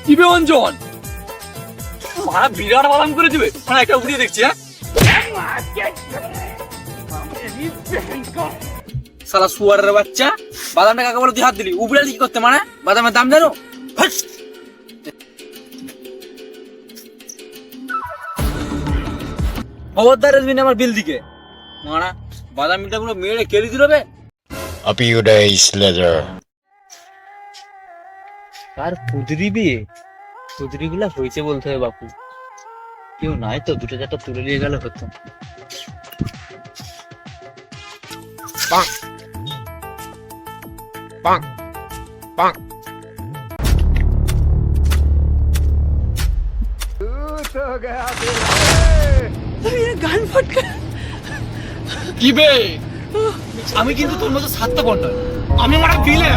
কি বে অঞ্জন, মারা বিরাট বাদাম করে দিবে, মানে একটা উড়িয়ে দেখছি। হ্যাঁ শালা শুয়ারের বাচ্চা, বাদামটা কাকে বলে তুই হাত দিলি? উবড়ালি কি করতে, মানে বাদামের দাম জানো? খবরদার রেজমিন আমার বিল দিকে, মারা বাদাম মিলটা পুরো মেরে কেড়ে দিল বে। A few days later. আর কুদরি বিয়ে, কুদরি গুলা হয়েছে বলতে হবে বাপু, কেউ নাই তো দুটো চারটা তুলে নিয়ে গেলে হতো। Bonk. Bonk. Bonk. কি বে, আমি কিন্তু তোর মতো স্বার্থপর নয়, আমি আমার বিলে